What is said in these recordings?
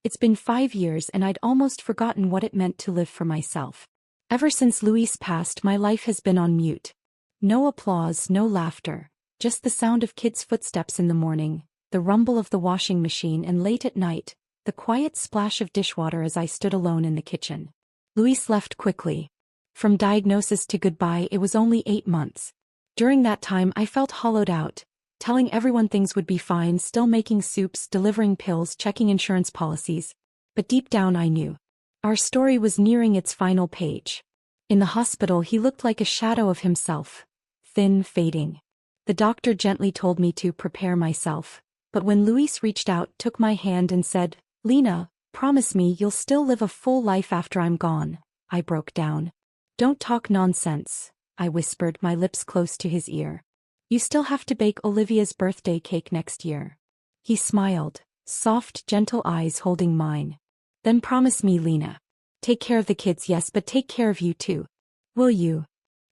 It's been 5 years and I'd almost forgotten what it meant to live for myself. Ever since Luis passed, my life has been on mute. No applause, no laughter, just the sound of kids' footsteps in the morning, the rumble of the washing machine, and late at night, the quiet splash of dishwater as I stood alone in the kitchen. Luis left quickly. From diagnosis to goodbye, it was only 8 months. During that time I felt hollowed out, telling everyone things would be fine, still making soups, delivering pills, checking insurance policies. But deep down I knew. Our story was nearing its final page. In the hospital he looked like a shadow of himself. Thin, fading. The doctor gently told me to prepare myself. But when Luis reached out, took my hand and said, "Lena, promise me you'll still live a full life after I'm gone," I broke down. "Don't talk nonsense," I whispered, my lips close to his ear. "You still have to bake Olivia's birthday cake next year." He smiled, soft, gentle eyes holding mine. "Then promise me, Lena. Take care of the kids, yes, but take care of you too. Will you?"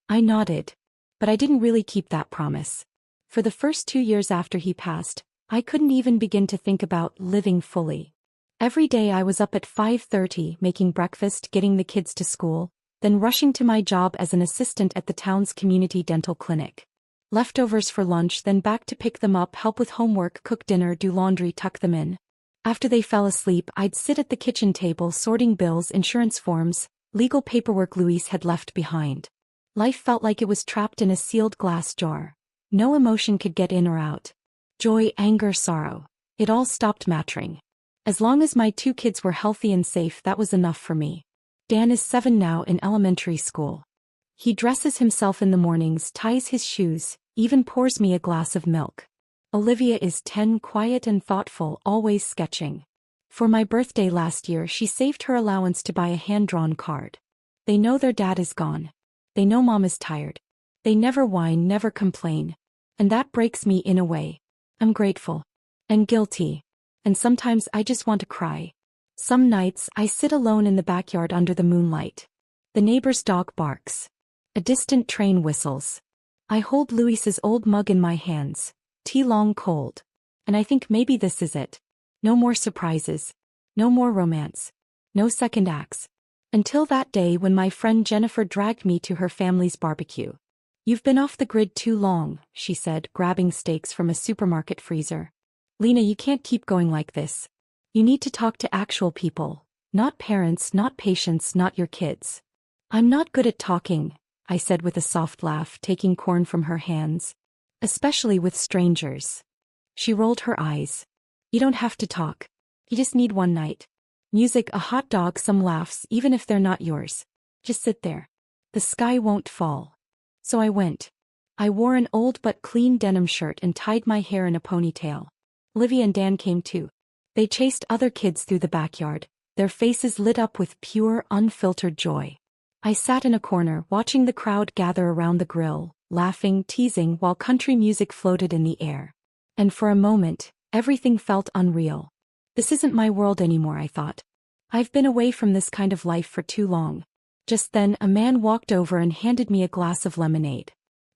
I nodded. But I didn't really keep that promise. For the first 2 years after he passed, I couldn't even begin to think about living fully. Every day I was up at 5:30 making breakfast, getting the kids to school, then rushing to my job as an assistant at the town's community dental clinic. Leftovers for lunch, then back to pick them up, help with homework, cook dinner, do laundry, tuck them in. After they fell asleep, I'd sit at the kitchen table sorting bills, insurance forms, legal paperwork Luis had left behind. Life felt like it was trapped in a sealed glass jar. No emotion could get in or out. Joy, anger, sorrow. It all stopped mattering. As long as my 2 kids were healthy and safe, that was enough for me. Dan is 7 now, in elementary school. He dresses himself in the mornings, ties his shoes, even pours me a glass of milk. Olivia is 10, quiet and thoughtful, always sketching. For my birthday last year, she saved her allowance to buy a hand-drawn card. They know their dad is gone. They know mom is tired. They never whine, never complain. And that breaks me in a way. I'm grateful. And guilty. And sometimes I just want to cry. Some nights I sit alone in the backyard under the moonlight. The neighbor's dog barks. A distant train whistles. I hold Luis's old mug in my hands, tea long cold. And I think maybe this is it. No more surprises. No more romance. No second acts. Until that day when my friend Jennifer dragged me to her family's barbecue. "You've been off the grid too long," she said, grabbing steaks from a supermarket freezer. "Lena, you can't keep going like this. You need to talk to actual people, not parents, not patients, not your kids." "I'm not good at talking," I said with a soft laugh, taking corn from her hands. "Especially with strangers." She rolled her eyes. "You don't have to talk. You just need one night. Music, a hot dog, some laughs, even if they're not yours. Just sit there. The sky won't fall." So I went. I wore an old but clean denim shirt and tied my hair in a ponytail. Olivia and Dan came too. They chased other kids through the backyard, their faces lit up with pure, unfiltered joy. I sat in a corner, watching the crowd gather around the grill, laughing, teasing, while country music floated in the air. And for a moment, everything felt unreal. This isn't my world anymore, I thought. I've been away from this kind of life for too long. Just then, a man walked over and handed me a glass of lemonade.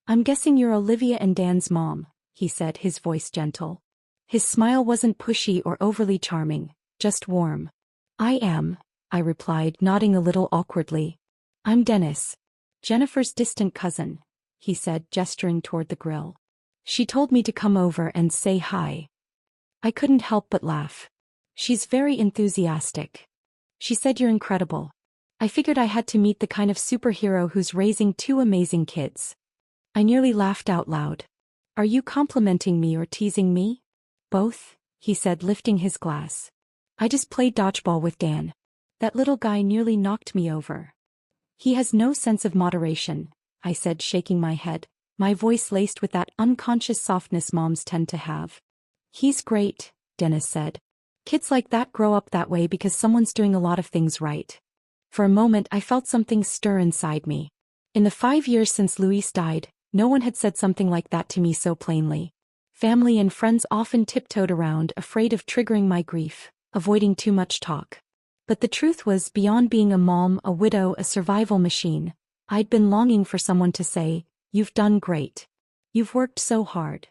"I'm guessing you're Olivia and Dan's mom," he said, his voice gentle. His smile wasn't pushy or overly charming, just warm. "I am," I replied, nodding a little awkwardly. "I'm Dennis. Jennifer's distant cousin," he said, gesturing toward the grill. "She told me to come over and say hi." I couldn't help but laugh. "She's very enthusiastic. She said you're incredible." I figured I had to meet the kind of superhero who's raising 2 amazing kids. I nearly laughed out loud. "Are you complimenting me or teasing me?" "Both," he said, lifting his glass. "I just played dodgeball with Dan. That little guy nearly knocked me over." "He has no sense of moderation," I said, shaking my head, my voice laced with that unconscious softness moms tend to have. "He's great," Dennis said. "Kids like that grow up that way because someone's doing a lot of things right." For a moment I felt something stir inside me. In the 5 years since Luis died, no one had said something like that to me so plainly. Family and friends often tiptoed around, afraid of triggering my grief, avoiding too much talk. But the truth was, beyond being a mom, a widow, a survival machine, I'd been longing for someone to say, "You've done great. You've worked so hard."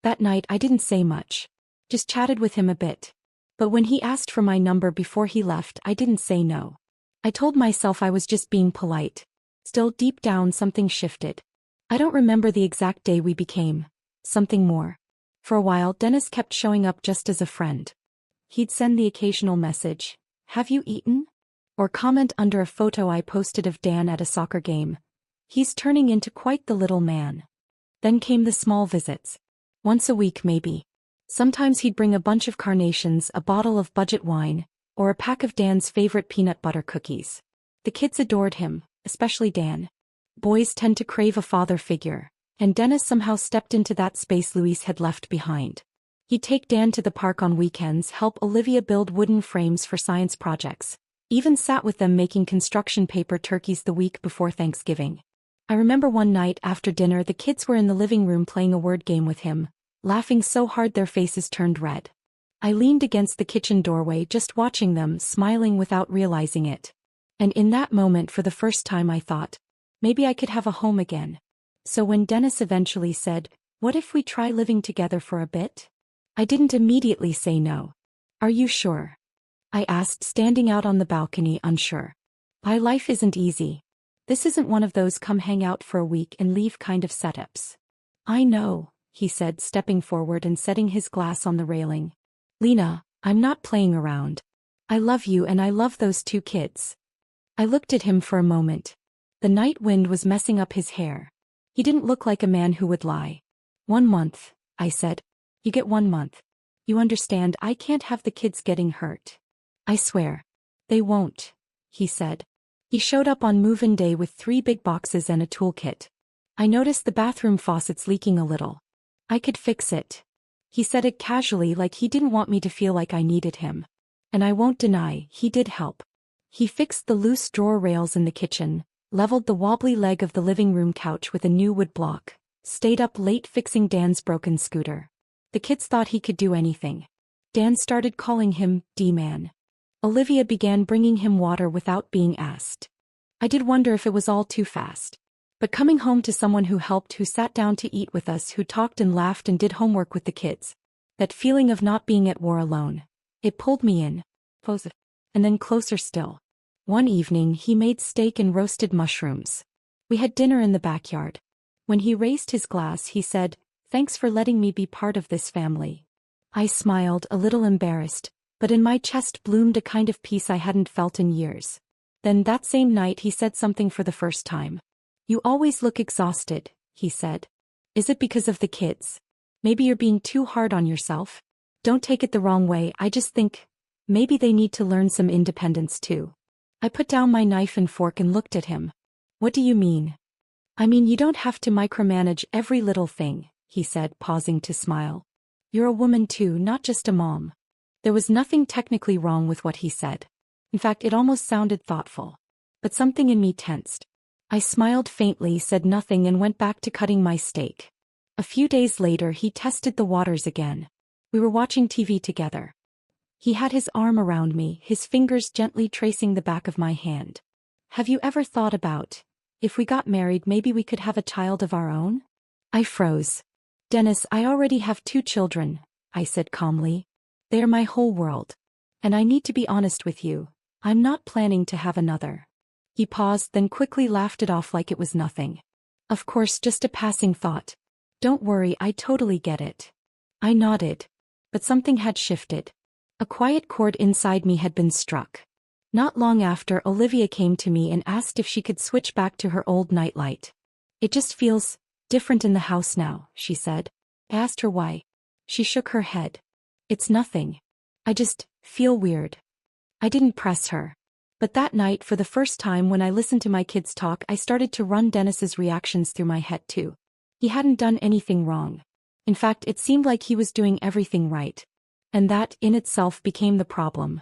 That night I didn't say much. Just chatted with him a bit. But when he asked for my number before he left, I didn't say no. I told myself I was just being polite. Still, deep down, something shifted. I don't remember the exact day we became something more. For a while, Dennis kept showing up just as a friend. He'd send the occasional message, "Have you eaten?" Or comment under a photo I posted of Dan at a soccer game. He's turning into quite the little man. Then came the small visits. Once a week maybe. Sometimes he'd bring a bunch of carnations, a bottle of budget wine, or a pack of Dan's favorite peanut butter cookies. The kids adored him, especially Dan. Boys tend to crave a father figure, and Dennis somehow stepped into that space Luis had left behind. He'd take Dan to the park on weekends, help Olivia build wooden frames for science projects, even sat with them making construction paper turkeys the week before Thanksgiving. I remember one night after dinner the kids were in the living room playing a word game with him, laughing so hard their faces turned red. I leaned against the kitchen doorway just watching them, smiling without realizing it. And in that moment for the first time I thought, maybe I could have a home again. So when Dennis eventually said, "What if we try living together for a bit?" I didn't immediately say no. "Are you sure?" I asked, standing out on the balcony, unsure. My life isn't easy. This isn't one of those come hang out for a week and leave kind of setups. "I know," he said, stepping forward and setting his glass on the railing. "Lena, I'm not playing around. I love you and I love those two kids." I looked at him for a moment. The night wind was messing up his hair. He didn't look like a man who would lie. "1 month," I said. "You get 1 month. You understand, I can't have the kids getting hurt." "I swear. They won't," he said. He showed up on move-in day with 3 big boxes and a toolkit. "I noticed the bathroom faucet's leaking a little. I could fix it." He said it casually, like he didn't want me to feel like I needed him. And I won't deny, he did help. He fixed the loose drawer rails in the kitchen, leveled the wobbly leg of the living room couch with a new wood block, stayed up late fixing Dan's broken scooter. The kids thought he could do anything. Dan started calling him D-Man. Olivia began bringing him water without being asked. I did wonder if it was all too fast. But coming home to someone who helped, who sat down to eat with us, who talked and laughed and did homework with the kids, that feeling of not being at war alone, it pulled me in. And then closer still. One evening he made steak and roasted mushrooms. We had dinner in the backyard. When he raised his glass he said, "Thanks for letting me be part of this family." I smiled, a little embarrassed, but in my chest bloomed a kind of peace I hadn't felt in years. Then that same night he said something for the first time. "You always look exhausted," he said. "Is it because of the kids? Maybe you're being too hard on yourself? Don't take it the wrong way, I just think maybe they need to learn some independence too." I put down my knife and fork and looked at him. "What do you mean?" "I mean you don't have to micromanage every little thing," he said, pausing to smile. "You're a woman too, not just a mom." There was nothing technically wrong with what he said. In fact, it almost sounded thoughtful. But something in me tensed. I smiled faintly, said nothing, and went back to cutting my steak. A few days later he tested the waters again. We were watching TV together. He had his arm around me, his fingers gently tracing the back of my hand. "Have you ever thought about, if we got married maybe we could have a child of our own?" I froze. "Dennis, I already have 2 children," I said calmly. "They are my whole world. And I need to be honest with you, I'm not planning to have another." He paused, then quickly laughed it off like it was nothing. "Of course, just a passing thought. Don't worry, I totally get it." I nodded. But something had shifted. A quiet chord inside me had been struck. Not long after, Olivia came to me and asked if she could switch back to her old nightlight. "It just feels different in the house now," she said. I asked her why. She shook her head. "It's nothing. I just feel weird." I didn't press her. But that night, for the first time when I listened to my kids talk, I started to run Dennis's reactions through my head too. He hadn't done anything wrong. In fact, it seemed like he was doing everything right. And that, in itself, became the problem.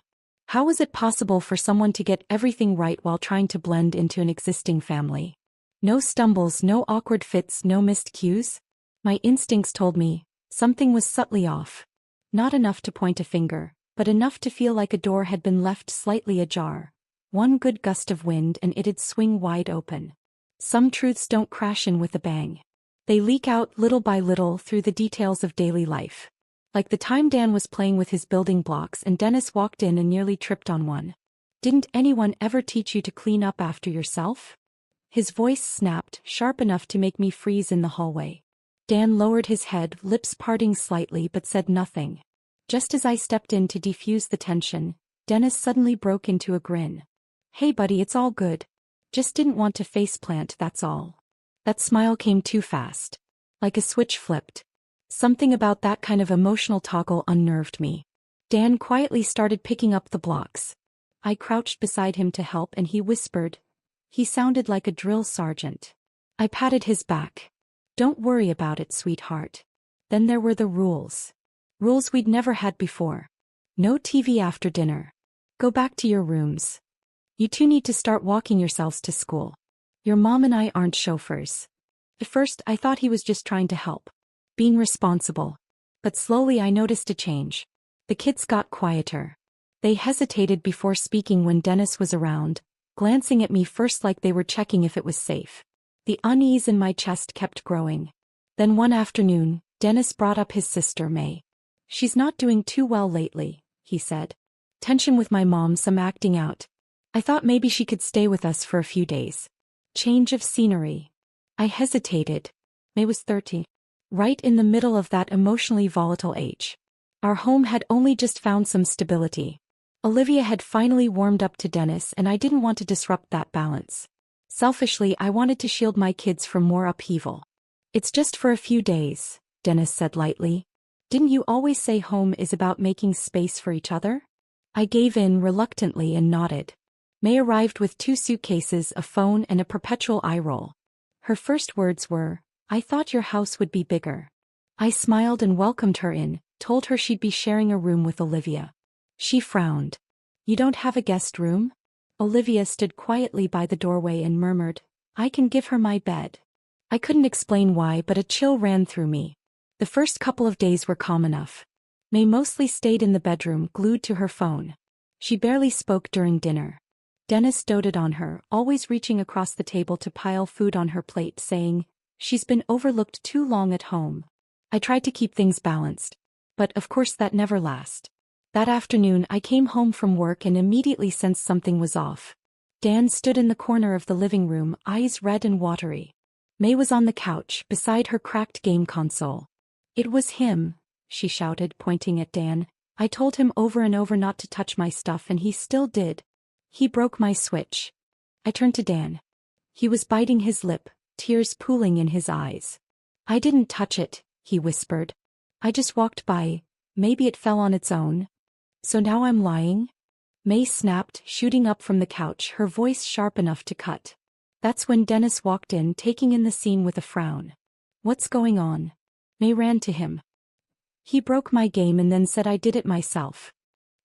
How was it possible for someone to get everything right while trying to blend into an existing family? No stumbles, no awkward fits, no missed cues? My instincts told me something was subtly off. Not enough to point a finger, but enough to feel like a door had been left slightly ajar. One good gust of wind and it'd swing wide open. Some truths don't crash in with a bang. They leak out little by little through the details of daily life. Like the time Dan was playing with his building blocks and Dennis walked in and nearly tripped on one. "Didn't anyone ever teach you to clean up after yourself?" His voice snapped, sharp enough to make me freeze in the hallway. Dan lowered his head, lips parting slightly but said nothing. Just as I stepped in to defuse the tension, Dennis suddenly broke into a grin. "Hey buddy, it's all good. Just didn't want to faceplant, that's all." That smile came too fast. Like a switch flipped. Something about that kind of emotional toggle unnerved me. Dan quietly started picking up the blocks. I crouched beside him to help and he whispered. He sounded like a drill sergeant. I patted his back. "Don't worry about it, sweetheart." Then there were the rules. Rules we'd never had before. No TV after dinner. Go back to your rooms. You two need to start walking yourselves to school. Your mom and I aren't chauffeurs. At first I thought he was just trying to help. Being responsible. But slowly I noticed a change. The kids got quieter. They hesitated before speaking when Dennis was around, glancing at me first like they were checking if it was safe. The unease in my chest kept growing. Then one afternoon, Dennis brought up his sister May. "She's not doing too well lately," he said. "Tension with my mom, some acting out. I thought maybe she could stay with us for a few days. Change of scenery." I hesitated. May was 30. Right in the middle of that emotionally volatile age. Our home had only just found some stability. Olivia had finally warmed up to Dennis and I didn't want to disrupt that balance. Selfishly, I wanted to shield my kids from more upheaval. "It's just for a few days," Dennis said lightly. "Didn't you always say home is about making space for each other?" I gave in reluctantly and nodded. May arrived with 2 suitcases, a phone and a perpetual eye roll. Her first words were, "I thought your house would be bigger." I smiled and welcomed her in, told her she'd be sharing a room with Olivia. She frowned. "You don't have a guest room?" Olivia stood quietly by the doorway and murmured, "I can give her my bed." I couldn't explain why, but a chill ran through me. The first couple of days were calm enough. May mostly stayed in the bedroom, glued to her phone. She barely spoke during dinner. Dennis doted on her, always reaching across the table to pile food on her plate, saying, "She's been overlooked too long at home." I tried to keep things balanced. But of course that never lasts. That afternoon I came home from work and immediately sensed something was off. Dan stood in the corner of the living room, eyes red and watery. May was on the couch, beside her cracked game console. "It was him," she shouted, pointing at Dan. "I told him over and over not to touch my stuff and he still did. He broke my switch." I turned to Dan. He was biting his lip, tears pooling in his eyes. "I didn't touch it," he whispered. "I just walked by. Maybe it fell on its own." "So now I'm lying?" May snapped, shooting up from the couch, her voice sharp enough to cut. That's when Dennis walked in, taking in the scene with a frown. "What's going on?" May ran to him. "He broke my game and then said I did it myself."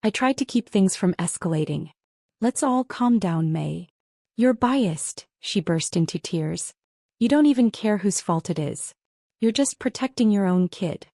I tried to keep things from escalating. "Let's all calm down, May. You're biased," she burst into tears. "You don't even care whose fault it is. You're just protecting your own kid."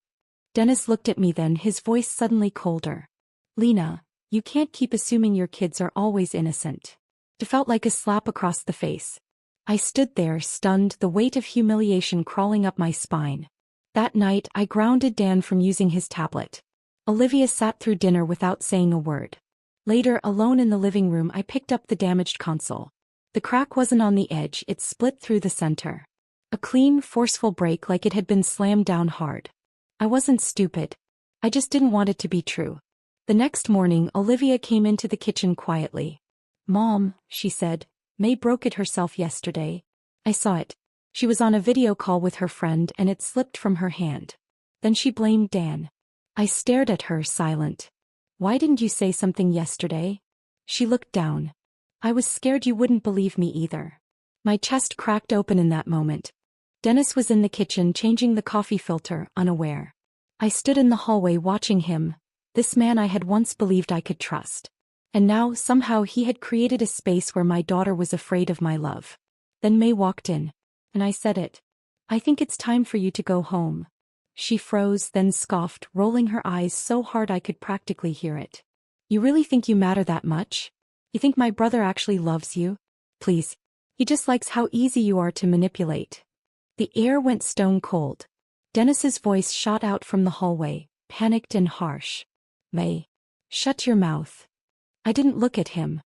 Dennis looked at me then, his voice suddenly colder. "Lena, you can't keep assuming your kids are always innocent." It felt like a slap across the face. I stood there, stunned, the weight of humiliation crawling up my spine. That night, I grounded Dan from using his tablet. Olivia sat through dinner without saying a word. Later, alone in the living room, I picked up the damaged console. The crack wasn't on the edge, it split through the center. A clean, forceful break, like it had been slammed down hard. I wasn't stupid. I just didn't want it to be true. The next morning, Olivia came into the kitchen quietly. "Mom," she said, "May broke it herself yesterday. I saw it. She was on a video call with her friend and it slipped from her hand." Then she blamed Dan. I stared at her, silent. "Why didn't you say something yesterday?" She looked down. "I was scared you wouldn't believe me either." My chest cracked open in that moment. Dennis was in the kitchen changing the coffee filter, unaware. I stood in the hallway watching him, this man I had once believed I could trust. And now, somehow, he had created a space where my daughter was afraid of my love. Then May walked in. And I said it. "I think it's time for you to go home." She froze, then scoffed, rolling her eyes so hard I could practically hear it. "You really think you matter that much? You think my brother actually loves you? Please. He just likes how easy you are to manipulate." The air went stone cold. Dennis's voice shot out from the hallway. panicked and harsh. May. Shut your mouth. I didn't look at him.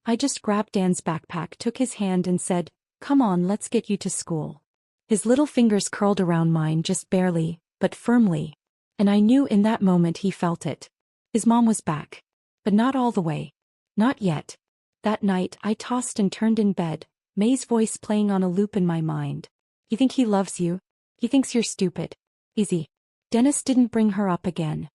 I just grabbed Dan's backpack, took his hand and said, "Come on, let's get you to school." His little fingers curled around mine just barely, but firmly. And I knew in that moment he felt it. His mom was back. But not all the way. Not yet. That night, I tossed and turned in bed, May's voice playing on a loop in my mind. "You think he loves you? He thinks you're stupid. Easy." Dennis didn't bring her up again.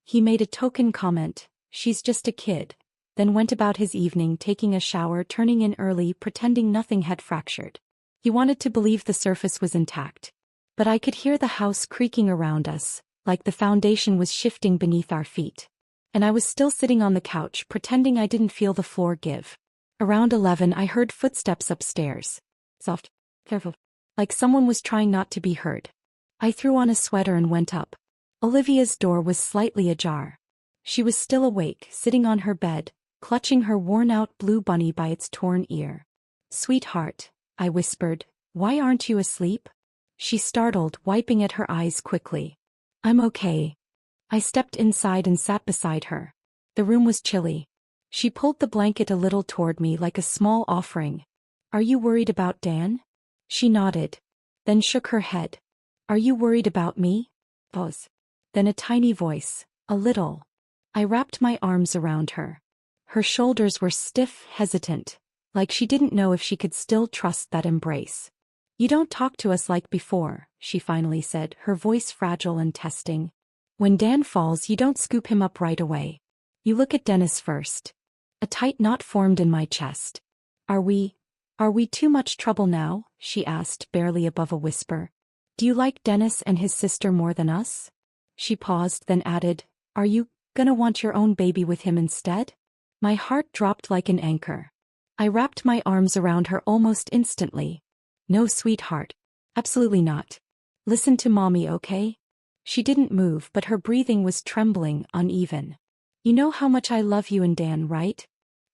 He made a token comment, "She's just a kid," then went about his evening taking a shower, turning in early, pretending nothing had fractured. He wanted to believe the surface was intact. But I could hear the house creaking around us, like the foundation was shifting beneath our feet. And I was still sitting on the couch, pretending I didn't feel the floor give. Around 11 I heard footsteps upstairs. Soft, careful, like someone was trying not to be heard. I threw on a sweater and went up. Olivia's door was slightly ajar. She was still awake, sitting on her bed, clutching her worn-out blue bunny by its torn ear. "Sweetheart," I whispered, "why aren't you asleep?" She startled, wiping at her eyes quickly. "I'm okay." I stepped inside and sat beside her. The room was chilly. She pulled the blanket a little toward me like a small offering. "Are you worried about Dan?" She nodded, then shook her head. "Are you worried about me?" Pause. Then a tiny voice, "A little." I wrapped my arms around her. Her shoulders were stiff, hesitant, like she didn't know if she could still trust that embrace. "You don't talk to us like before," she finally said, her voice fragile and testing. "When Dan falls, you don't scoop him up right away. You look at Dennis first." A tight knot formed in my chest. Are we too much trouble now?" she asked, barely above a whisper. "Do you like Dennis and his sister more than us?" She paused, then added, "Are you gonna want your own baby with him instead?" My heart dropped like an anchor. I wrapped my arms around her almost instantly. "No, sweetheart. Absolutely not. Listen to mommy, okay?" She didn't move, but her breathing was trembling, uneven. "You know how much I love you and Dan, right?"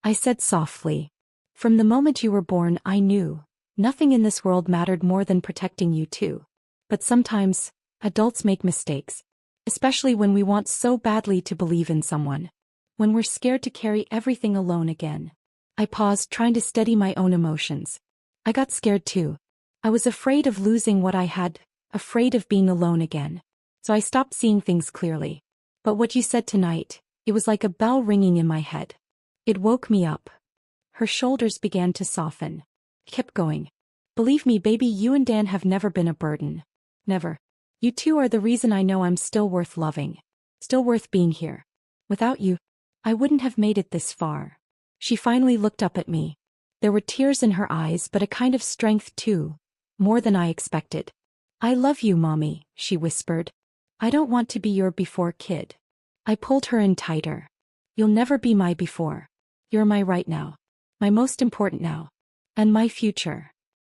I said softly. "From the moment you were born, I knew. Nothing in this world mattered more than protecting you too. But sometimes, adults make mistakes. Especially when we want so badly to believe in someone. When we're scared to carry everything alone again." I paused, trying to steady my own emotions. I got scared too. I was afraid of losing what I had, afraid of being alone again. So I stopped seeing things clearly. But what you said tonight, it was like a bell ringing in my head. It woke me up. Her shoulders began to soften. Kept going. "Believe me, baby, you and Dan have never been a burden. Never. You two are the reason I know I'm still worth loving. Still worth being here. Without you, I wouldn't have made it this far." She finally looked up at me. There were tears in her eyes, but a kind of strength too. More than I expected. "I love you, mommy," she whispered. "I don't want to be your before kid." I pulled her in tighter. "You'll never be my before. You're my right now. My most important now. And my future."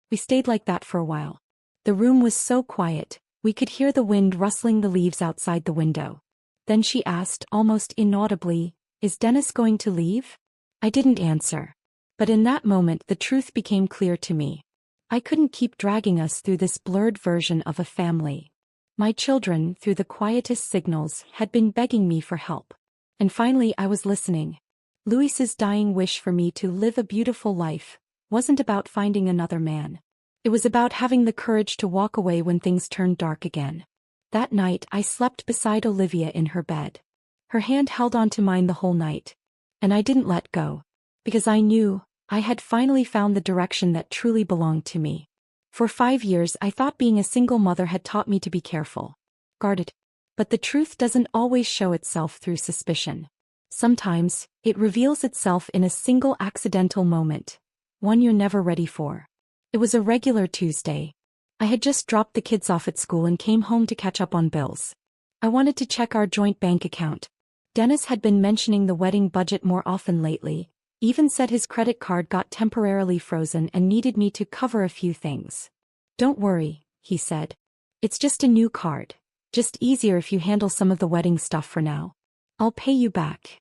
We stayed like that for a while. The room was so quiet, we could hear the wind rustling the leaves outside the window. Then she asked, almost inaudibly, "Is Dennis going to leave?" I didn't answer. But in that moment the truth became clear to me. I couldn't keep dragging us through this blurred version of a family. My children, through the quietest signals, had been begging me for help. And finally I was listening. Luis's dying wish for me to live a beautiful life wasn't about finding another man. It was about having the courage to walk away when things turned dark again. That night I slept beside Olivia in her bed. Her hand held onto mine the whole night. And I didn't let go. Because I knew I had finally found the direction that truly belonged to me. For 5 years I thought being a single mother had taught me to be careful. Guarded. But the truth doesn't always show itself through suspicion. Sometimes, it reveals itself in a single accidental moment. One you're never ready for. It was a regular Tuesday. I had just dropped the kids off at school and came home to catch up on bills. I wanted to check our joint bank account. Dennis had been mentioning the wedding budget more often lately, even said his credit card got temporarily frozen and needed me to cover a few things. "Don't worry," he said. "It's just a new card. Just easier if you handle some of the wedding stuff for now. I'll pay you back."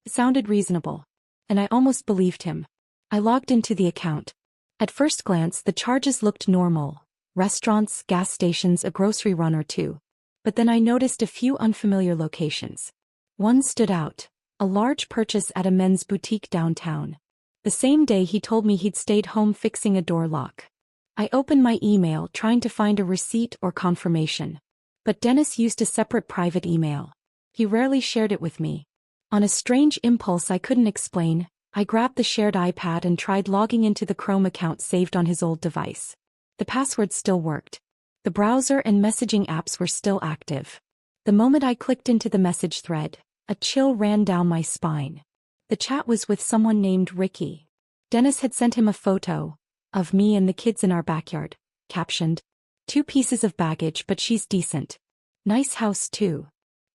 It sounded reasonable. And I almost believed him. I logged into the account. At first glance the charges looked normal. Restaurants, gas stations, a grocery run or two. But then I noticed a few unfamiliar locations. One stood out, a large purchase at a men's boutique downtown. The same day he told me he'd stayed home fixing a door lock. I opened my email trying to find a receipt or confirmation. But Dennis used a separate private email. He rarely shared it with me. On a strange impulse I couldn't explain, I grabbed the shared iPad and tried logging into the Chrome account saved on his old device. The password still worked. The browser and messaging apps were still active. The moment I clicked into the message thread, a chill ran down my spine. The chat was with someone named Ricky. Dennis had sent him a photo of me and the kids in our backyard, captioned, "2 pieces of baggage but she's decent. Nice house too."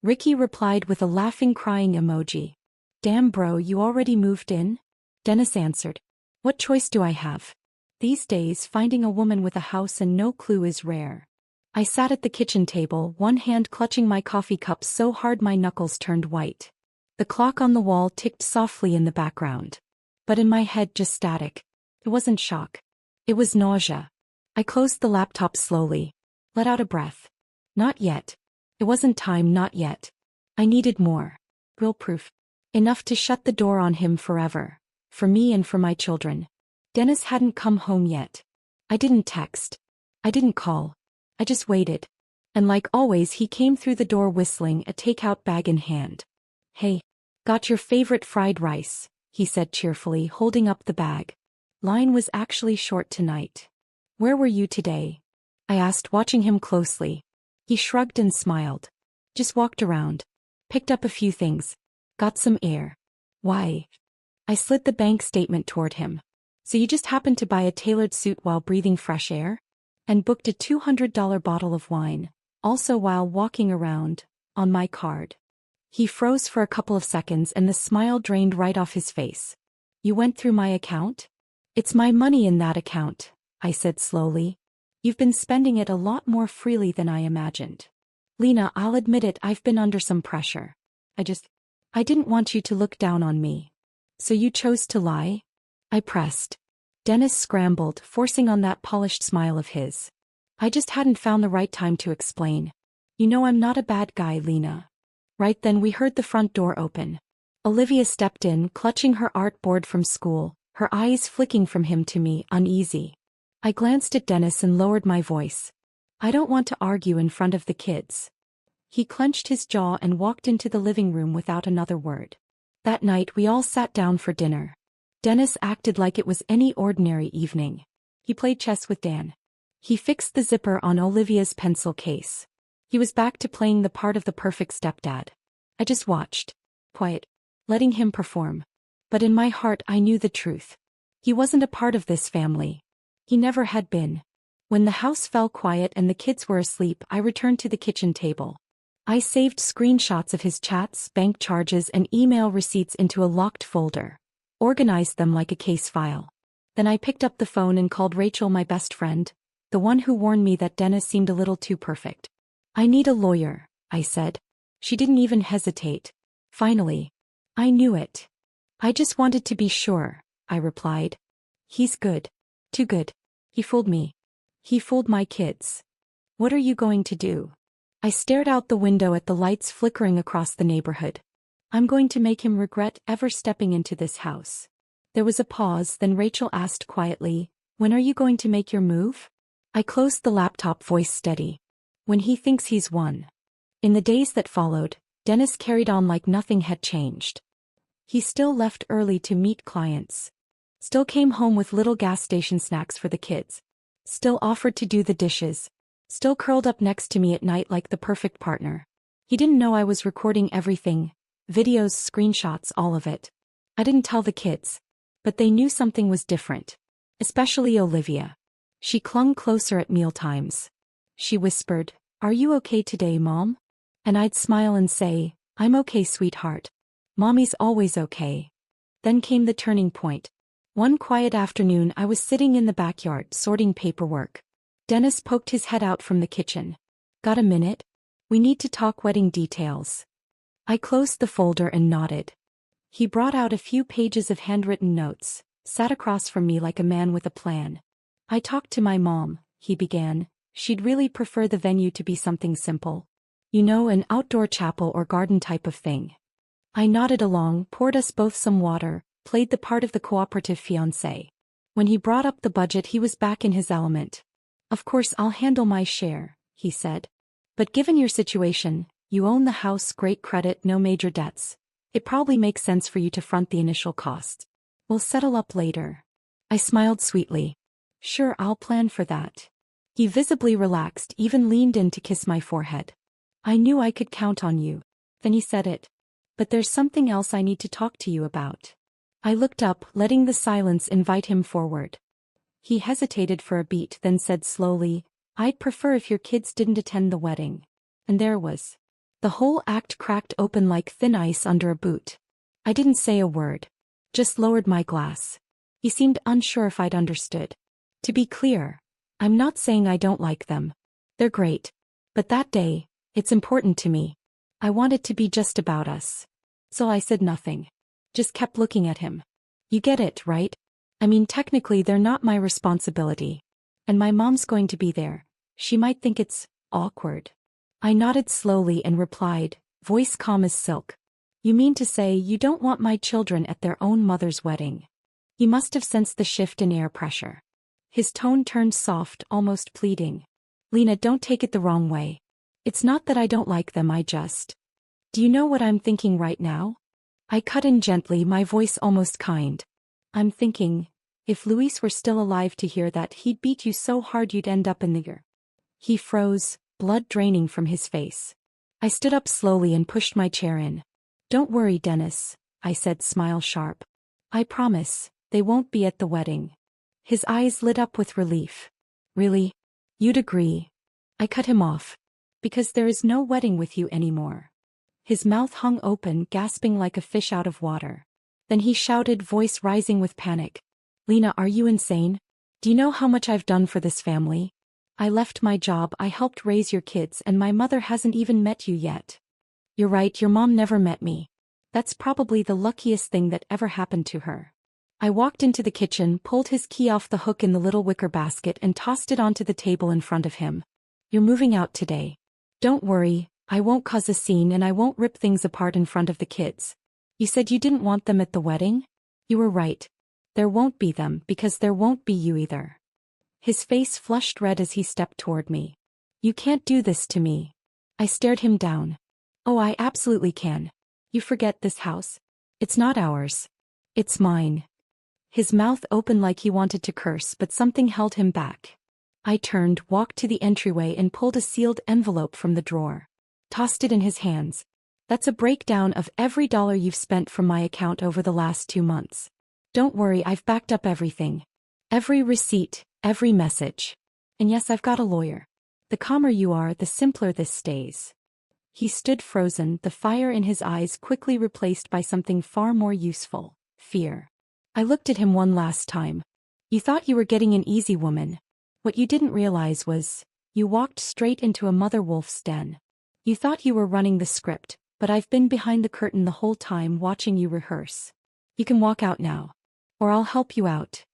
Ricky replied with a laughing crying emoji. "Damn bro, you already moved in?" Dennis answered, "What choice do I have? These days finding a woman with a house and no clue is rare." I sat at the kitchen table, one hand clutching my coffee cup so hard my knuckles turned white. The clock on the wall ticked softly in the background. But in my head just static. It wasn't shock. It was nausea. I closed the laptop slowly. Let out a breath. Not yet. It wasn't time, not yet. I needed more. Real proof. Enough to shut the door on him forever. For me and for my children. Dennis hadn't come home yet. I didn't text. I didn't call. I just waited. And like always he came through the door whistling, a takeout bag in hand. "Hey. Got your favorite fried rice," he said cheerfully, holding up the bag. Line was actually short tonight. "Where were you today?" I asked, watching him closely. He shrugged and smiled. "Just walked around. Picked up a few things. Got some air." "Why?" I slid the bank statement toward him. "So you just happened to buy a tailored suit while breathing fresh air? And booked a $200 bottle of wine, also while walking around, on my card?" He froze for a couple of seconds and the smile drained right off his face. "You went through my account?" "It's my money in that account," I said slowly. "You've been spending it a lot more freely than I imagined." "Lena, I'll admit it, I've been under some pressure. I didn't want you to look down on me." "So you chose to lie?" I pressed. Dennis scrambled, forcing on that polished smile of his. "I just hadn't found the right time to explain. You know I'm not a bad guy, Lena." Right then we heard the front door open. Olivia stepped in, clutching her art board from school, her eyes flicking from him to me, uneasy. I glanced at Dennis and lowered my voice. "I don't want to argue in front of the kids." He clenched his jaw and walked into the living room without another word. That night we all sat down for dinner. Dennis acted like it was any ordinary evening. He played chess with Dan. He fixed the zipper on Olivia's pencil case. He was back to playing the part of the perfect stepdad. I just watched, quiet, letting him perform. But in my heart I knew the truth. He wasn't a part of this family. He never had been. When the house fell quiet and the kids were asleep, I returned to the kitchen table. I saved screenshots of his chats, bank charges, and email receipts into a locked folder. Organized them like a case file. Then I picked up the phone and called Rachel, my best friend, the one who warned me that Dennis seemed a little too perfect. "I need a lawyer," I said. She didn't even hesitate. "Finally. I knew it." "I just wanted to be sure," I replied. "He's good. Too good. He fooled me. He fooled my kids. What are you going to do?" I stared out the window at the lights flickering across the neighborhood. "I'm going to make him regret ever stepping into this house." There was a pause, then Rachel asked quietly, "When are you going to make your move?" I closed the laptop, voice steady. "When he thinks he's won." In the days that followed, Dennis carried on like nothing had changed. He still left early to meet clients. Still came home with little gas station snacks for the kids. Still offered to do the dishes. Still curled up next to me at night like the perfect partner. He didn't know I was recording everything. Videos, screenshots, all of it. I didn't tell the kids. But they knew something was different. Especially Olivia. She clung closer at mealtimes. She whispered, "Are you okay today, Mom?" And I'd smile and say, "I'm okay, sweetheart. Mommy's always okay." Then came the turning point. One quiet afternoon I was sitting in the backyard sorting paperwork. Dennis poked his head out from the kitchen. "Got a minute? We need to talk wedding details." I closed the folder and nodded. He brought out a few pages of handwritten notes, sat across from me like a man with a plan. "I talked to my mom," he began. "She'd really prefer the venue to be something simple. You know, an outdoor chapel or garden type of thing. I nodded along, poured us both some water, played the part of the cooperative fiancé. When he brought up the budget, he was back in his element. Of course, I'll handle my share, he said. But given your situation, you own the house, great credit, no major debts. It probably makes sense for you to front the initial cost. We'll settle up later. I smiled sweetly. Sure, I'll plan for that. He visibly relaxed, even leaned in to kiss my forehead. I knew I could count on you. Then he said it. But there's something else I need to talk to you about. I looked up, letting the silence invite him forward. He hesitated for a beat, then said slowly, I'd prefer if your kids didn't attend the wedding. And there was. The whole act cracked open like thin ice under a boot. I didn't say a word. Just lowered my glass. He seemed unsure if I'd understood. To be clear, I'm not saying I don't like them. They're great. But that day, it's important to me. I want it to be just about us. So I said nothing. Just kept looking at him. You get it, right? I mean, technically they're not my responsibility. And my mom's going to be there. She might think it's awkward. I nodded slowly and replied, voice calm as silk. You mean to say you don't want my children at their own mother's wedding? He must have sensed the shift in air pressure. His tone turned soft, almost pleading. Lena, don't take it the wrong way. It's not that I don't like them, I just... Do you know what I'm thinking right now? I cut in gently, my voice almost kind. I'm thinking, if Luis were still alive to hear that, he'd beat you so hard you'd end up in the... He froze, blood draining from his face. I stood up slowly and pushed my chair in. Don't worry, Dennis, I said, smile sharp. I promise, they won't be at the wedding. His eyes lit up with relief. Really? You'd agree? I cut him off. Because there is no wedding with you anymore. His mouth hung open, gasping like a fish out of water. Then he shouted, voice rising with panic. Lena, are you insane? Do you know how much I've done for this family? I left my job, I helped raise your kids, and my mother hasn't even met you yet. You're right, your mom never met me. That's probably the luckiest thing that ever happened to her. I walked into the kitchen, pulled his key off the hook in the little wicker basket and tossed it onto the table in front of him. You're moving out today. Don't worry, I won't cause a scene and I won't rip things apart in front of the kids. You said you didn't want them at the wedding? You were right. There won't be them because there won't be you either. His face flushed red as he stepped toward me. You can't do this to me. I stared him down. Oh, I absolutely can. You forget this house. It's not ours. It's mine. His mouth opened like he wanted to curse, but something held him back. I turned, walked to the entryway and pulled a sealed envelope from the drawer. Tossed it in his hands. That's a breakdown of every dollar you've spent from my account over the last 2 months. Don't worry, I've backed up everything. Every receipt, every message. And yes, I've got a lawyer. The calmer you are, the simpler this stays. He stood frozen, the fire in his eyes quickly replaced by something far more useful, fear. I looked at him one last time. You thought you were getting an easy woman. What you didn't realize was, you walked straight into a mother wolf's den. You thought you were running the script, but I've been behind the curtain the whole time watching you rehearse. You can walk out now. Or I'll help you out.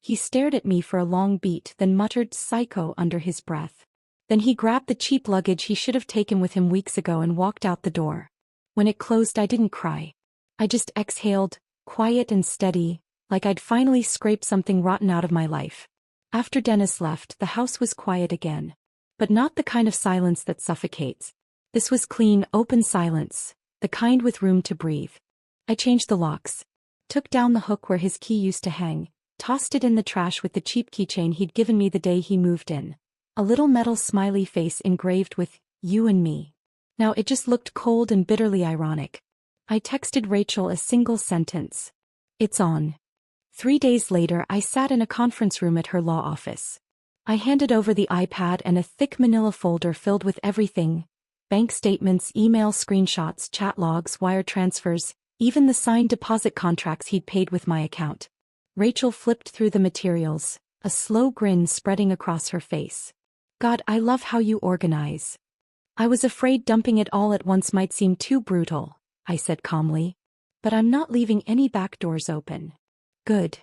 He stared at me for a long beat, then muttered psycho under his breath. Then he grabbed the cheap luggage he should have taken with him weeks ago and walked out the door. When it closed, I didn't cry. I just exhaled, quiet and steady, like I'd finally scraped something rotten out of my life. After Dennis left, the house was quiet again. But not the kind of silence that suffocates. This was clean, open silence, the kind with room to breathe. I changed the locks. Took down the hook where his key used to hang, tossed it in the trash with the cheap keychain he'd given me the day he moved in. A little metal smiley face engraved with, you and me. Now it just looked cold and bitterly ironic. I texted Rachel a single sentence. It's on. 3 days later, I sat in a conference room at her law office. I handed over the iPad and a thick manila folder filled with everything. Bank statements, email screenshots, chat logs, wire transfers, even the signed deposit contracts he'd paid with my account. Rachel flipped through the materials, a slow grin spreading across her face. God, I love how you organize. I was afraid dumping it all at once might seem too brutal, I said calmly. But I'm not leaving any back doors open. Good.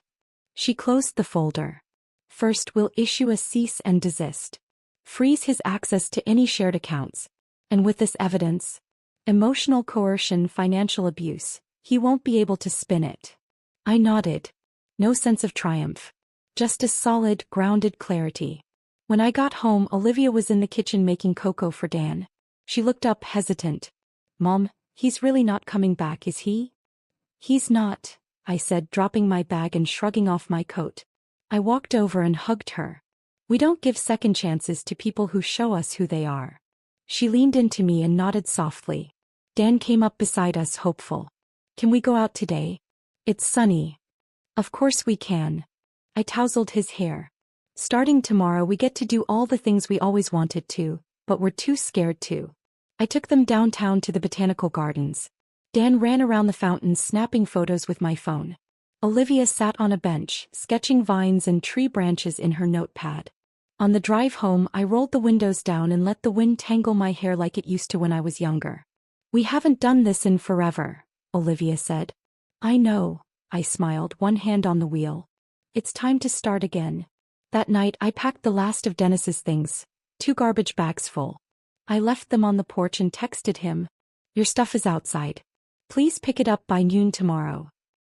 She closed the folder. First, we'll issue a cease and desist. Freeze his access to any shared accounts. And with this evidence, emotional coercion, financial abuse, he won't be able to spin it. I nodded. No sense of triumph. Just a solid, grounded clarity. When I got home, Olivia was in the kitchen making cocoa for Dan. She looked up hesitant. Mom, he's really not coming back, is he? He's not, I said, dropping my bag and shrugging off my coat. I walked over and hugged her. We don't give second chances to people who show us who they are. She leaned into me and nodded softly. Dan came up beside us, hopeful. Can we go out today? It's sunny. Of course we can. I tousled his hair. Starting tomorrow we get to do all the things we always wanted to, but we're too scared to. I took them downtown to the botanical gardens. Dan ran around the fountains snapping photos with my phone. Olivia sat on a bench, sketching vines and tree branches in her notepad. On the drive home, I rolled the windows down and let the wind tangle my hair like it used to when I was younger. We haven't done this in forever, Olivia said. I know, I smiled, one hand on the wheel. It's time to start again. That night I packed the last of Dennis's things, 2 garbage bags full. I left them on the porch and texted him. Your stuff is outside. Please pick it up by noon tomorrow.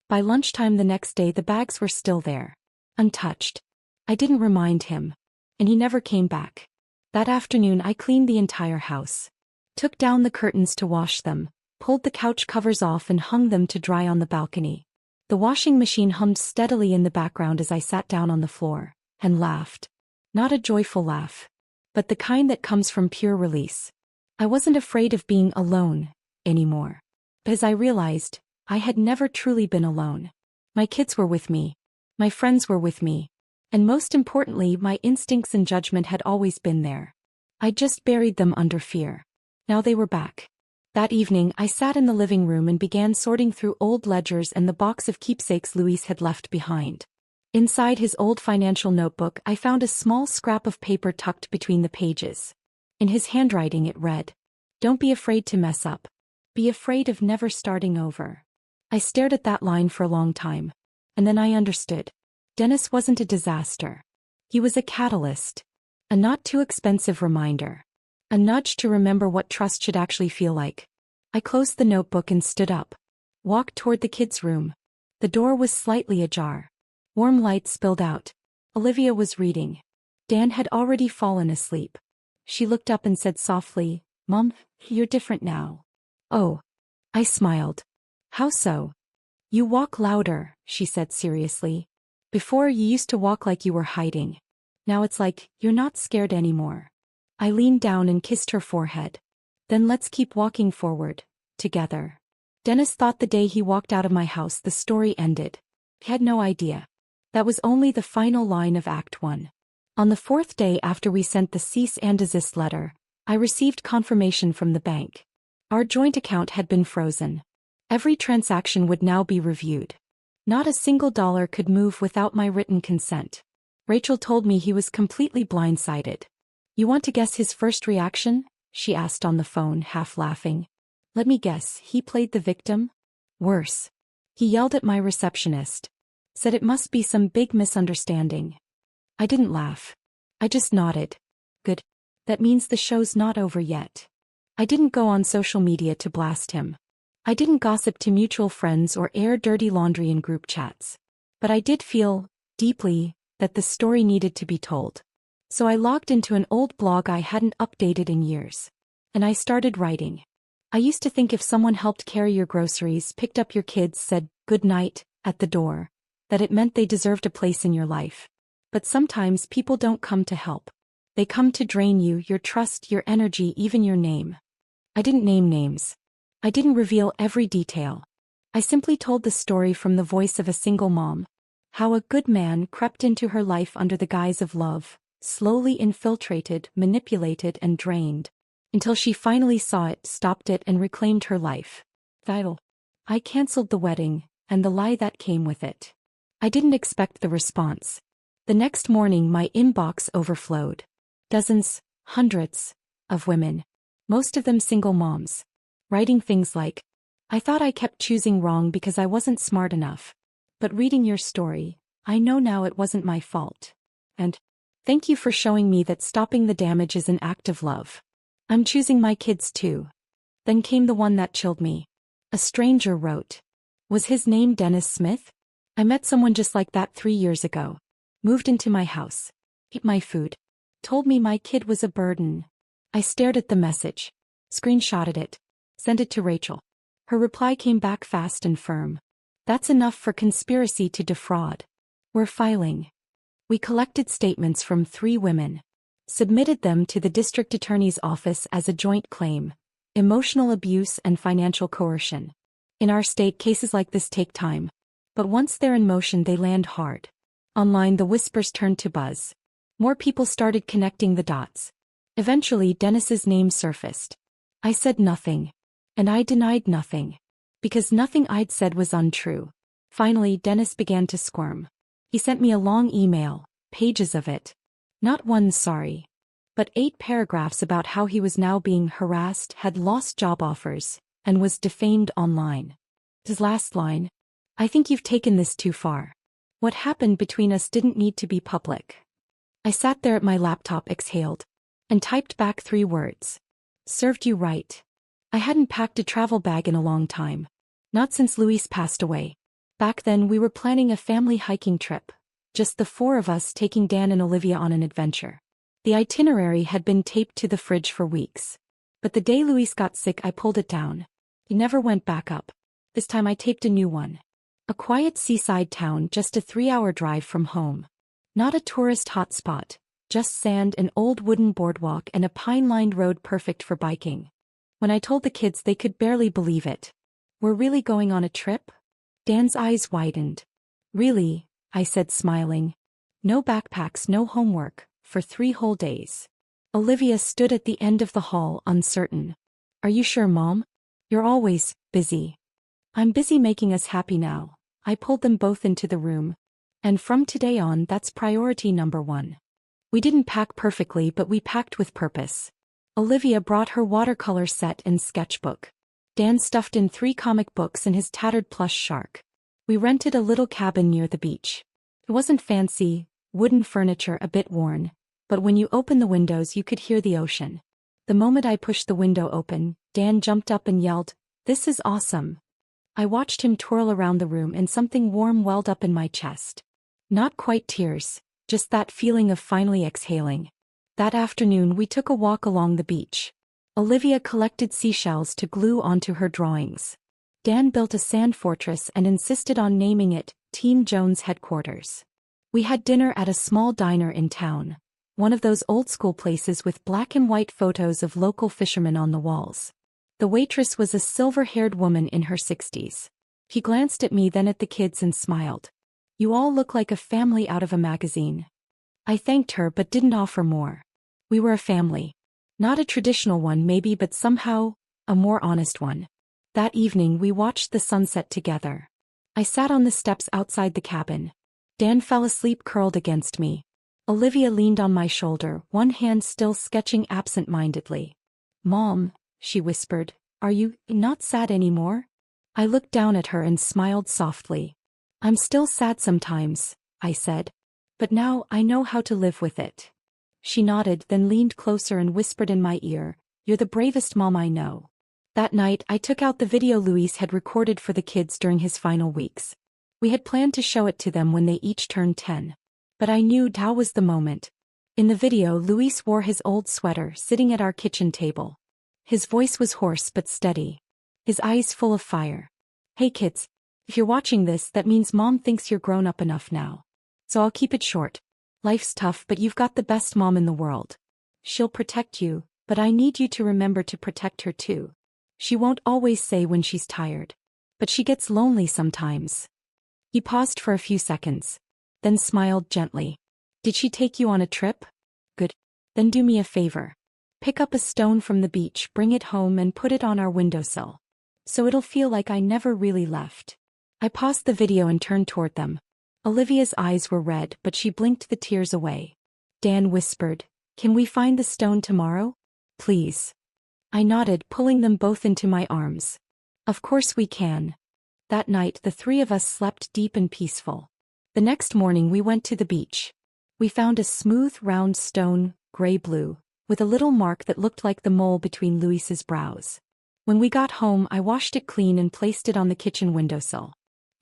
By lunchtime the next day the bags were still there. Untouched. I didn't remind him. And he never came back. That afternoon I cleaned the entire house. Took down the curtains to wash them, pulled the couch covers off and hung them to dry on the balcony. The washing machine hummed steadily in the background as I sat down on the floor, and laughed. Not a joyful laugh, but the kind that comes from pure release. I wasn't afraid of being alone anymore. Because I realized, I had never truly been alone. My kids were with me. My friends were with me. And most importantly, my instincts and judgment had always been there. I just buried them under fear. Now they were back. That evening, I sat in the living room and began sorting through old ledgers and the box of keepsakes Luis had left behind. Inside his old financial notebook, I found a small scrap of paper tucked between the pages. In his handwriting it read, "Don't be afraid to mess up. Be afraid of never starting over." I stared at that line for a long time. And then I understood. Dennis wasn't a disaster. He was a catalyst. A not too expensive reminder. A nudge to remember what trust should actually feel like. I closed the notebook and stood up. Walked toward the kids' room. The door was slightly ajar. Warm light spilled out. Olivia was reading. Dan had already fallen asleep. She looked up and said softly, "Mom, you're different now." "Oh." I smiled. "How so?" "You walk louder," she said seriously. "Before you used to walk like you were hiding. Now it's like, you're not scared anymore." I leaned down and kissed her forehead. "Then let's keep walking forward, together." Dennis thought the day he walked out of my house the story ended. He had no idea. That was only the final line of Act 1. On the 4th day after we sent the cease and desist letter, I received confirmation from the bank. Our joint account had been frozen. Every transaction would now be reviewed. Not a single dollar could move without my written consent. Rachel told me he was completely blindsided. "You want to guess his first reaction?" she asked on the phone, half laughing. "Let me guess, he played the victim?" "Worse. He yelled at my receptionist. Said it must be some big misunderstanding." I didn't laugh. I just nodded. "Good. That means the show's not over yet." I didn't go on social media to blast him. I didn't gossip to mutual friends or air dirty laundry in group chats. But I did feel, deeply, that the story needed to be told. So I logged into an old blog I hadn't updated in years. And I started writing. I used to think if someone helped carry your groceries, picked up your kids, said good night at the door, that it meant they deserved a place in your life. But sometimes people don't come to help. They come to drain you, your trust, your energy, even your name. I didn't name names. I didn't reveal every detail. I simply told the story from the voice of a single mom. How a good man crept into her life under the guise of love, slowly infiltrated, manipulated, and drained, until she finally saw it, stopped it, and reclaimed her life. Title. I canceled the wedding, and the lie that came with it. I didn't expect the response. The next morning my inbox overflowed. Dozens, hundreds, of women. Most of them single moms. Writing things like, "I thought I kept choosing wrong because I wasn't smart enough. But reading your story, I know now it wasn't my fault." And, "Thank you for showing me that stopping the damage is an act of love." I'm choosing my kids too. Then came the one that chilled me. A stranger wrote. Was his name Dennis Smith? I met someone just like that 3 years ago. Moved into my house. Ate my food. Told me my kid was a burden. I stared at the message. Screenshotted it. Sent it to Rachel. Her reply came back fast and firm. That's enough for conspiracy to defraud. We're filing. We collected statements from 3 women. Submitted them to the district attorney's office as a joint claim. Emotional abuse and financial coercion. In our state, cases like this take time. But once they're in motion, they land hard. Online, the whispers turned to buzz. More people started connecting the dots. Eventually, Dennis's name surfaced. I said nothing. And I denied nothing. Because nothing I'd said was untrue. Finally, Dennis began to squirm. He sent me a long email, pages of it. Not one sorry. But 8 paragraphs about how he was now being harassed, had lost job offers, and was defamed online. His last line. I think you've taken this too far. What happened between us didn't need to be public. I sat there at my laptop, exhaled, and typed back 3 words. Served you right. I hadn't packed a travel bag in a long time. Not since Luis passed away. Back then we were planning a family hiking trip. Just the 4 of us, taking Dan and Olivia on an adventure. The itinerary had been taped to the fridge for weeks. But the day Luis got sick, I pulled it down. He never went back up. This time I taped a new one. A quiet seaside town, just a 3-hour drive from home. Not a tourist hotspot, just sand, an old wooden boardwalk, and a pine-lined road perfect for biking. When I told the kids, they could barely believe it. We're really going on a trip? Dan's eyes widened. Really? I said, smiling. No backpacks, no homework, for 3 whole days. Olivia stood at the end of the hall, uncertain. Are you sure, Mom? You're always busy. I'm busy making us happy now. I pulled them both into the room. And from today on, that's priority number 1. We didn't pack perfectly, but we packed with purpose. Olivia brought her watercolor set and sketchbook. Dan stuffed in 3 comic books and his tattered plush shark. We rented a little cabin near the beach. It wasn't fancy, wooden furniture, a bit worn, but when you opened the windows you could hear the ocean. The moment I pushed the window open, Dan jumped up and yelled, "This is awesome." I watched him twirl around the room and something warm welled up in my chest. Not quite tears, just that feeling of finally exhaling. That afternoon we took a walk along the beach. Olivia collected seashells to glue onto her drawings. Dan built a sand fortress and insisted on naming it Team Jones Headquarters. We had dinner at a small diner in town, one of those old-school places with black and white photos of local fishermen on the walls. The waitress was a silver-haired woman in her 60s. He glanced at me, then at the kids, and smiled. You all look like a family out of a magazine. I thanked her but didn't offer more. We were a family. Not a traditional one maybe, but somehow, a more honest one. That evening we watched the sunset together. I sat on the steps outside the cabin. Dan fell asleep curled against me. Olivia leaned on my shoulder, one hand still sketching absent-mindedly. Mom, she whispered, are you not sad anymore? I looked down at her and smiled softly. I'm still sad sometimes, I said. But now I know how to live with it. She nodded, then leaned closer and whispered in my ear, You're the bravest mom I know. That night I took out the video Luis had recorded for the kids during his final weeks. We had planned to show it to them when they each turned 10. But I knew now was the moment. In the video, Luis wore his old sweater, sitting at our kitchen table. His voice was hoarse but steady. His eyes full of fire. Hey kids, if you're watching this, that means Mom thinks you're grown up enough now. So I'll keep it short. Life's tough, but you've got the best mom in the world. She'll protect you, but I need you to remember to protect her too. She won't always say when she's tired. But she gets lonely sometimes. He paused for a few seconds. Then smiled gently. Did she take you on a trip? Good. Then do me a favor. Pick up a stone from the beach, bring it home and put it on our windowsill. So it'll feel like I never really left. I paused the video and turned toward them. Olivia's eyes were red, but she blinked the tears away. Dan whispered, Can we find the stone tomorrow? Please. I nodded, pulling them both into my arms. Of course we can. That night the 3 of us slept deep and peaceful. The next morning we went to the beach. We found a smooth, round stone, gray-blue, with a little mark that looked like the mole between Luis's brows. When we got home, I washed it clean and placed it on the kitchen windowsill.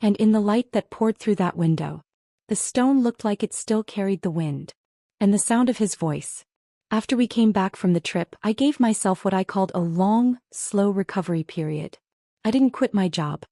And in the light that poured through that window, the stone looked like it still carried the wind. And the sound of his voice. After we came back from the trip, I gave myself what I called a long, slow recovery period. I didn't quit my job.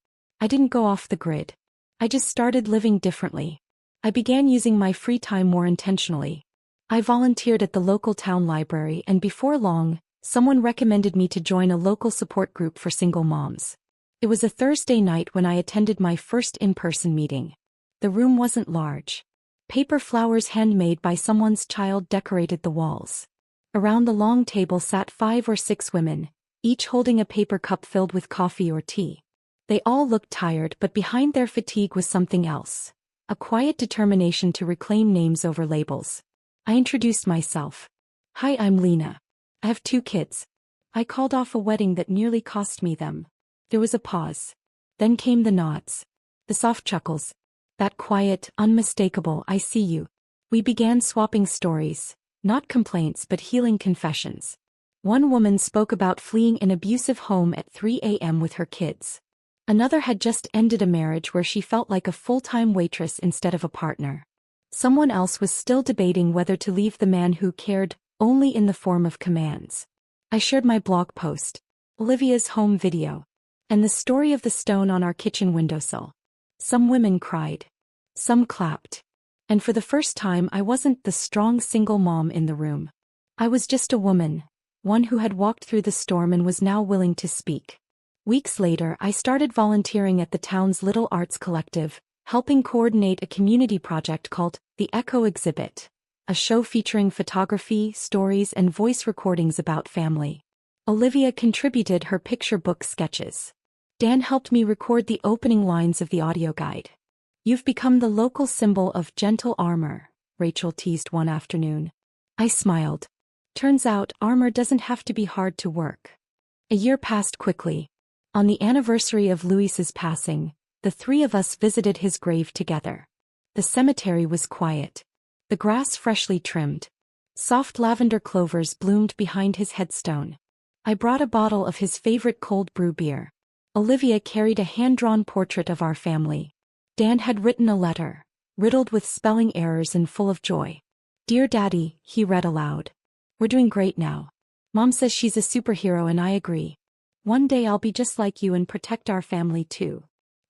I didn't go off the grid. I just started living differently. I began using my free time more intentionally. I volunteered at the local town library, and before long, someone recommended me to join a local support group for single moms. It was a Thursday night when I attended my first in-person meeting. The room wasn't large. Paper flowers handmade by someone's child decorated the walls. Around the long table sat 5 or 6 women, each holding a paper cup filled with coffee or tea. They all looked tired, but behind their fatigue was something else. A quiet determination to reclaim names over labels. I introduced myself. Hi, I'm Lena. I have 2 kids. I called off a wedding that nearly cost me them. There was a pause. Then came the nods. The soft chuckles. That quiet, unmistakable, I see you. We began swapping stories, not complaints but healing confessions. One woman spoke about fleeing an abusive home at 3 a.m. with her kids. Another had just ended a marriage where she felt like a full-time waitress instead of a partner. Someone else was still debating whether to leave the man who cared only in the form of commands. I shared my blog post, Olivia's home video, and the story of the stone on our kitchen windowsill. Some women cried. Some clapped. And for the first time, I wasn't the strong single mom in the room. I was just a woman, one who had walked through the storm and was now willing to speak. Weeks later, I started volunteering at the town's Little Arts Collective, helping coordinate a community project called The Echo Exhibit, a show featuring photography, stories, and voice recordings about family. Olivia contributed her picture book sketches. Dan helped me record the opening lines of the audio guide. You've become the local symbol of gentle armor, Rachel teased one afternoon. I smiled. Turns out, armor doesn't have to be hard to work. A year passed quickly. On the anniversary of Luis's passing, the 3 of us visited his grave together. The cemetery was quiet. The grass freshly trimmed. Soft lavender clovers bloomed behind his headstone. I brought a bottle of his favorite cold brew beer. Olivia carried a hand-drawn portrait of our family. Dan had written a letter, riddled with spelling errors and full of joy. Dear Daddy, he read aloud. We're doing great now. Mom says she's a superhero and I agree. One day I'll be just like you and protect our family too.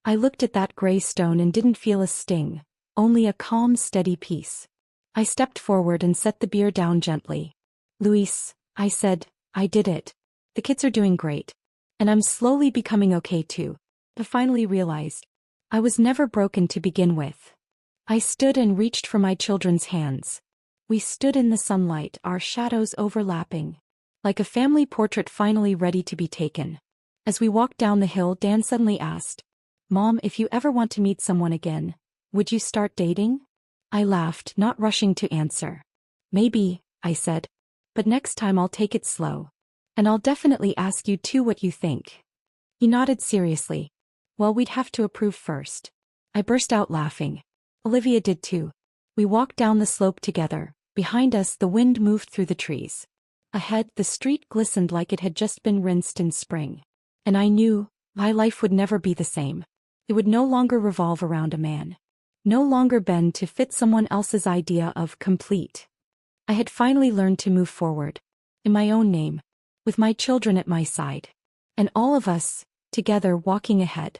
I looked at that gray stone and didn't feel a sting, only a calm, steady peace. I stepped forward and set the beer down gently. Luis, I said, I did it. The kids are doing great. And I'm slowly becoming okay too. I finally realized. I was never broken to begin with. I stood and reached for my children's hands. We stood in the sunlight, our shadows overlapping. Like a family portrait finally ready to be taken. As we walked down the hill, Dan suddenly asked, Mom, if you ever want to meet someone again, would you start dating? I laughed, not rushing to answer. Maybe, I said. But next time I'll take it slow. And I'll definitely ask you too what you think. He nodded seriously. Well, we'd have to approve first. I burst out laughing. Olivia did too. We walked down the slope together. Behind us, the wind moved through the trees. Ahead, the street glistened like it had just been rinsed in spring. And I knew, my life would never be the same. It would no longer revolve around a man. No longer bend to fit someone else's idea of complete. I had finally learned to move forward. In my own name. With my children at my side. And all of us, together walking ahead.